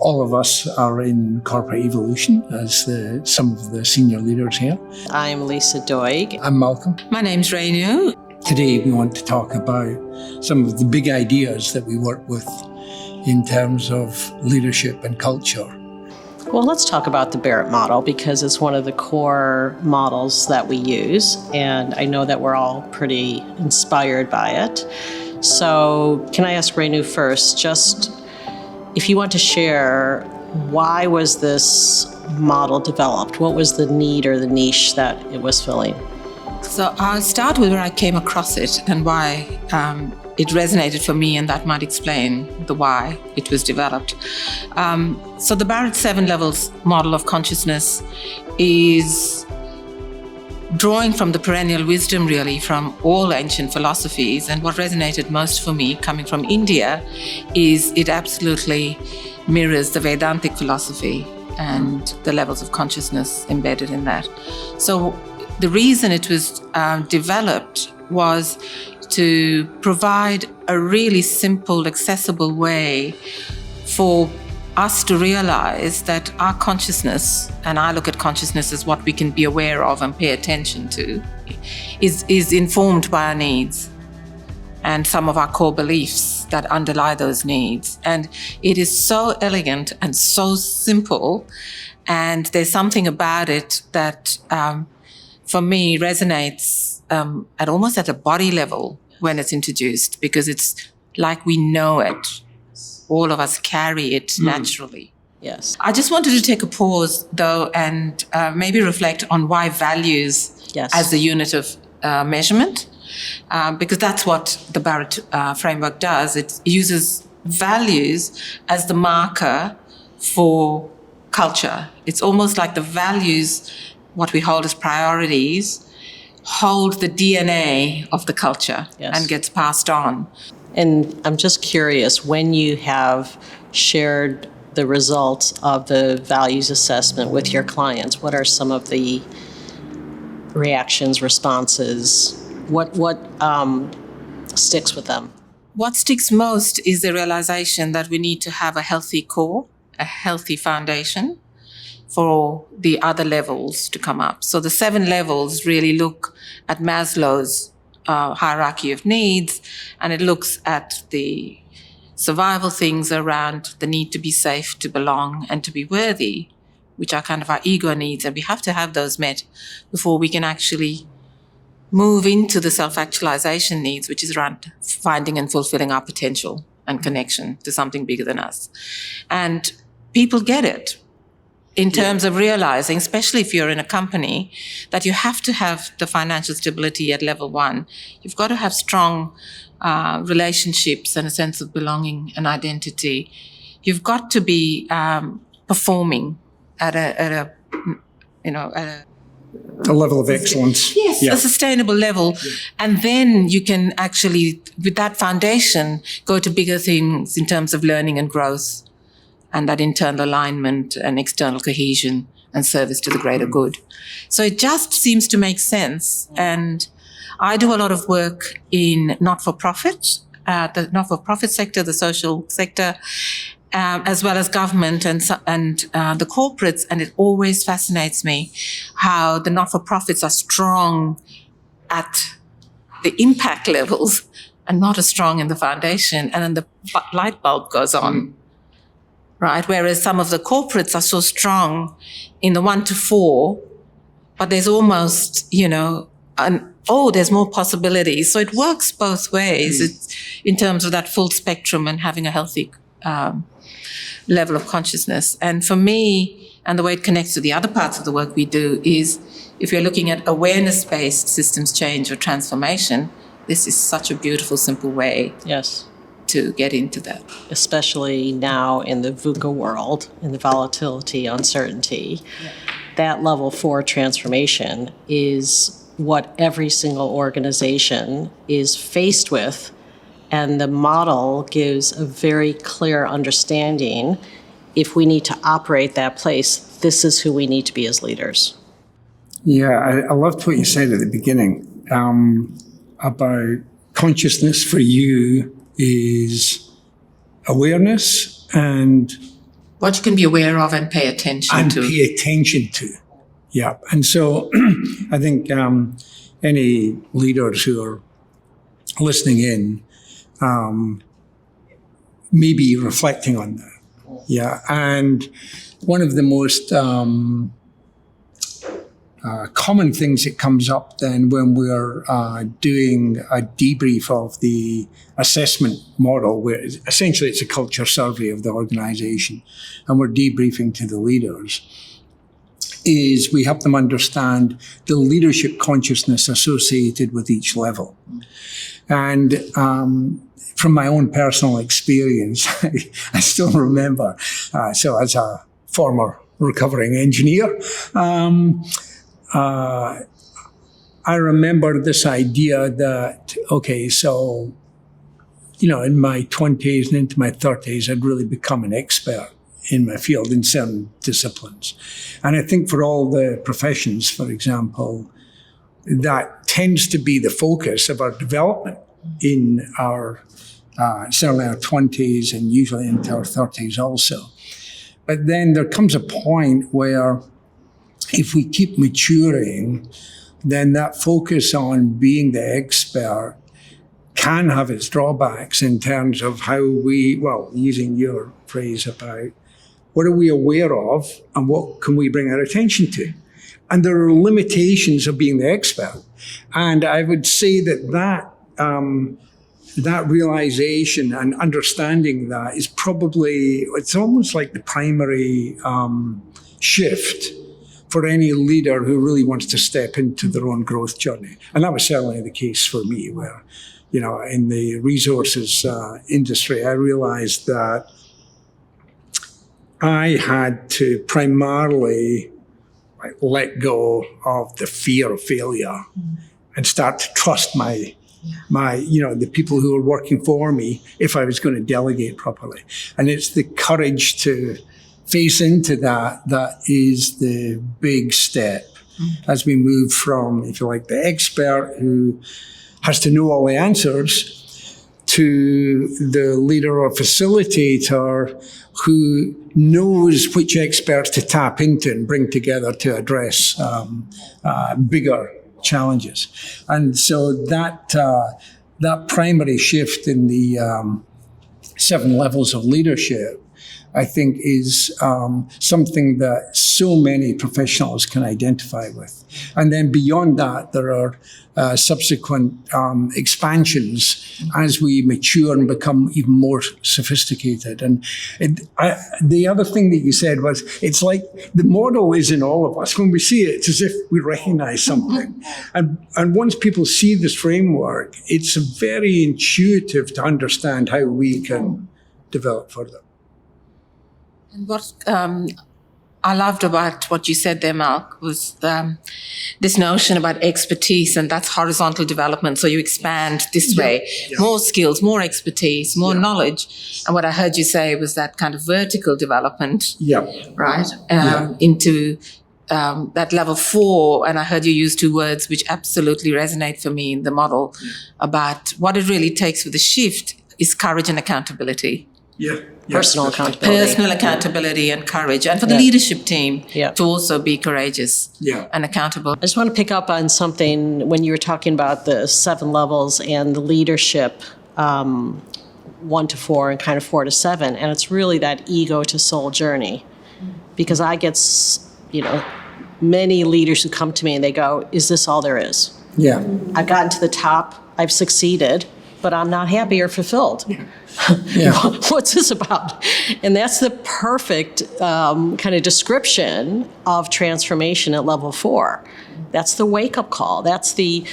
All of us are in corporate evolution as some of the senior leaders here. I'm Lisa Doig. I'm Malcolm. My name's Rainu. Today we want to talk about some of the big ideas that we work with in terms of leadership and culture. Well, let's talk about the Barrett model because it's one of the core models that we use, and I know that we're all pretty inspired by it. So can I ask Rainu first, just if you want to share, why was this model developed? What was the need or the niche that it was filling? So I'll start with where I came across it and why it resonated for me, and that might explain the why it was developed. So the Barrett 7 levels model of consciousness is drawing from the perennial wisdom, really, from all ancient philosophies. And what resonated most for me, coming from India, is it absolutely mirrors the Vedantic philosophy and the levels of consciousness embedded in that. So the reason it was developed was to provide a really simple, accessible way for us to realize that our consciousness, and I look at consciousness as what we can be aware of and pay attention to, is informed by our needs and some of our core beliefs that underlie those needs. And it is so elegant and so simple, and there's something about it that for me resonates at a body level when it's introduced, because it's like we know it. All of us carry it naturally. Yes. I just wanted to take a pause, though, and maybe reflect on why values as the unit of measurement, because that's what the Barrett framework does. It uses values as the marker for culture. It's almost like the values, what we hold as priorities, hold the DNA of the culture and gets passed on. And I'm just curious, when you have shared the results of the values assessment with your clients, what are some of the reactions, responses? What sticks with them? What sticks most is the realization that we need to have a healthy core, a healthy foundation for the other levels to come up. So the 7 levels really look at Maslow's hierarchy of needs, and it looks at the survival things around the need to be safe, to belong, and to be worthy, which are kind of our ego needs, and we have to have those met before we can actually move into the self-actualization needs, which is around finding and fulfilling our potential and connection to something bigger than us. And people get it in terms of realizing, especially if you're in a company, that you have to have the financial stability at level 1. You've got to have strong relationships and a sense of belonging and identity. You've got to be performing at a level of excellence. Yes, a sustainable level. Yeah. And then you can actually, with that foundation, go to bigger things in terms of learning and growth, and that internal alignment and external cohesion and service to the greater good. So it just seems to make sense. And I do a lot of work in not-for-profit, the not-for-profit sector, the social sector, as well as government and the corporates. And it always fascinates me how the not-for-profits are strong at the impact levels and not as strong in the foundation. And then the light bulb goes on. Right, whereas some of the corporates are so strong in the 1 to 4, but there's almost, there's more possibilities. So it works both ways. It's in terms of that full spectrum and having a healthy level of consciousness. And for me, and the way it connects to the other parts of the work we do, is if you're looking at awareness-based systems change or transformation, this is such a beautiful, simple way. Yes. To get into that. Especially now in the VUCA world, in the volatility, uncertainty, that level 4 transformation is what every single organization is faced with. And the model gives a very clear understanding. If we need to operate that place, this is who we need to be as leaders. Yeah, I loved what you said at the beginning about consciousness for you is awareness and What you can be aware of and pay attention and to. pay attention to. Yeah. And so I think any leaders who are listening in may be reflecting on that. Yeah. And one of the most common things that comes up then when we're doing a debrief of the assessment model, where essentially it's a culture survey of the organization, and we're debriefing to the leaders, is we help them understand the leadership consciousness associated with each level. And from my own personal experience, I still remember, so as a former recovering engineer, I remember this idea that, okay, so, in my 20s and into my 30s, I'd really become an expert in my field in certain disciplines. And I think for all the professions, for example, that tends to be the focus of our development in our, certainly our 20s and usually into our 30s also. But then there comes a point where if we keep maturing, then that focus on being the expert can have its drawbacks in terms of how we, well, using your phrase about what are we aware of and what can we bring our attention to? And there are limitations of being the expert. And I would say that realization and understanding that is probably, it's almost like the primary shift for any leader who really wants to step into their own growth journey. And that was certainly the case for me, where, in the resources industry, I realized that I had to primarily let go of the fear of failure and start to trust the people who were working for me if I was going to delegate properly. And it's the courage to face into that is the big step as we move from, if you like, the expert who has to know all the answers to the leader or facilitator who knows which experts to tap into and bring together to address bigger challenges. And so that primary shift in the 7 levels of leadership, I think, is something that so many professionals can identify with. And then beyond that, there are subsequent expansions as we mature and become even more sophisticated. And the other thing that you said was, it's like the model is in all of us. When we see it, it's as if we recognize something. And once people see this framework, it's very intuitive to understand how we can develop further. And what I loved about what you said there, Malk, was this notion about expertise, and that's horizontal development. So you expand this way, more skills, more expertise, more knowledge. And what I heard you say was that kind of vertical development, right, into that level 4. And I heard you use 2 words which absolutely resonate for me in the model about what it really takes for the shift is courage and accountability. Personal accountability. Personal accountability and courage. And for the leadership team to also be courageous and accountable. I just want to pick up on something when you were talking about the 7 levels and the leadership 1 to 4 and kind of 4 to 7. And it's really that ego to soul journey. Because I get, many leaders who come to me and they go, is this all there is? Yeah. I've gotten to the top, I've succeeded, but I'm not happy or fulfilled. What's this about? And that's the perfect kind of description of transformation at level 4. That's the wake-up call. That's the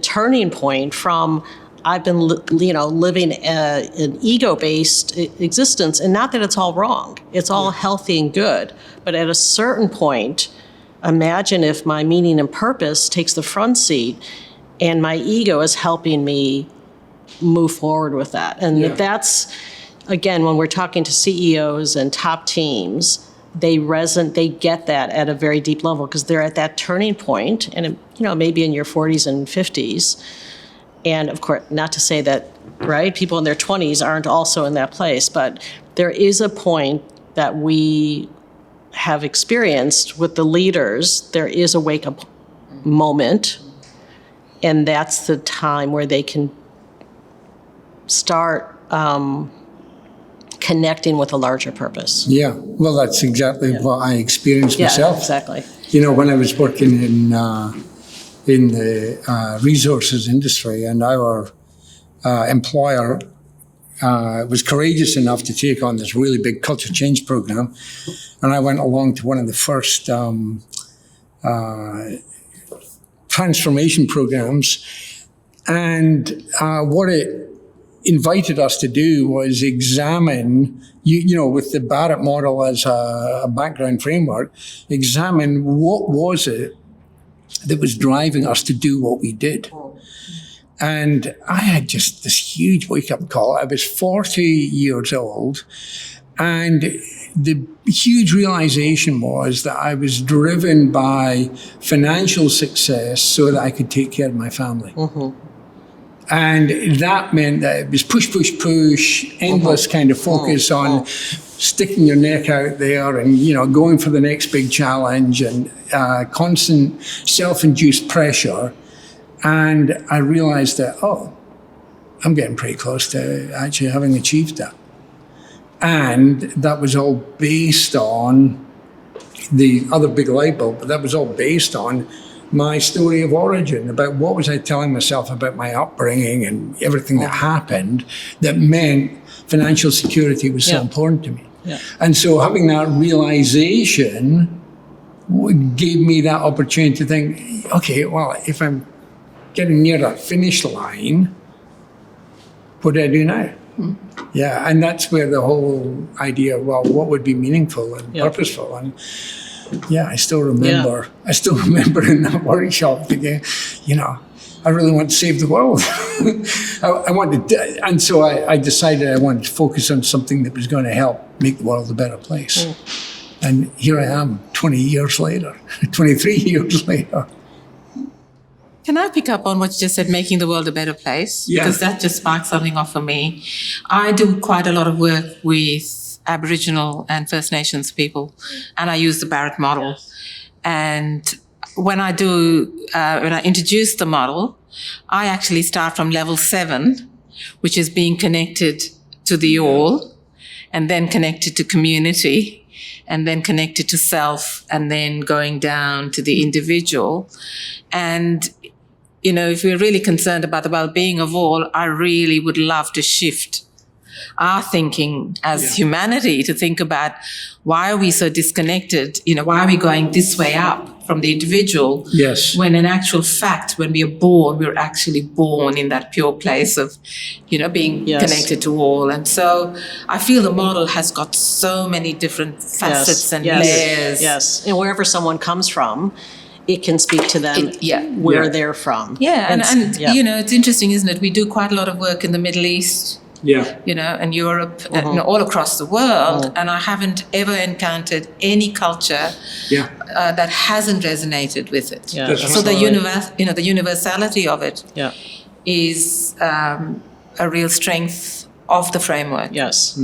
turning point from I've been living an ego-based existence, and not that it's all wrong. It's all healthy and good. But at a certain point, imagine if my meaning and purpose takes the front seat and my ego is helping me move forward with that. And that's, again, when we're talking to CEOs and top teams, they get that at a very deep level because they're at that turning point, and maybe in your 40s and 50s. And of course, not to say that, right, people in their 20s aren't also in that place, but there is a point that we have experienced with the leaders, there is a wake-up moment, and that's the time where they can start connecting with a larger purpose. Yeah, well, that's exactly what I experienced myself. Yeah, exactly. You know, when I was working in the resources industry, and our employer was courageous enough to take on this really big culture change program, and I went along to one of the first transformation programs, and what it invited us to do was examine, you know, with the Barrett model as a background framework, examine what was it that was driving us to do what we did. And I had just this huge wake-up call. I was 40 years old, and the huge realization was that I was driven by financial success so that I could take care of my family. And that meant that it was push, push, push, endless kind of focus on sticking your neck out there and, you know, going for the next big challenge, and constant self-induced pressure. And I realized that, oh, I'm getting pretty close to actually having achieved that. And that was all based on the other big light bulb, but that was all based on my story of origin, about what was I telling myself about my upbringing and everything that happened that meant financial security was so important to me. And so having that realization gave me that opportunity to think, okay, well, if I'm getting near that finish line, what do I do now? Yeah, and that's where the whole idea, well, what would be meaningful and purposeful? And yeah, I still remember in that workshop thinking, you know, I really want to save the world. I wanted, and so I decided I wanted to focus on something that was going to help make the world a better place. And here I am 20 years later, 23 years later. Can I pick up on what you just said, making the world a better place? Yeah. Because that just sparked something off for me. I do quite a lot of work with Aboriginal and First Nations people, and I use the Barrett model. And when I introduce the model, I actually start from level 7, which is being connected to the all, and then connected to community, and then connected to self, and then going down to the individual. And you know, if we're really concerned about the well-being of all, I really would love to shift our thinking as humanity to think about, why are we so disconnected? You know, why are we going this way up from the individual? Yes. When in actual fact, when we are born, we're actually born in that pure place of, you know, being connected to all. And so I feel the model has got so many different facets and layers. Yes, and wherever someone comes from, it can speak to them where they're from. Yeah, and you know, it's interesting, isn't it? We do quite a lot of work in the Middle East, you know, and Europe, you know, all across the world. And I haven't ever encountered any culture that hasn't resonated with it. So the the universality of it is a real strength of the framework. Yes.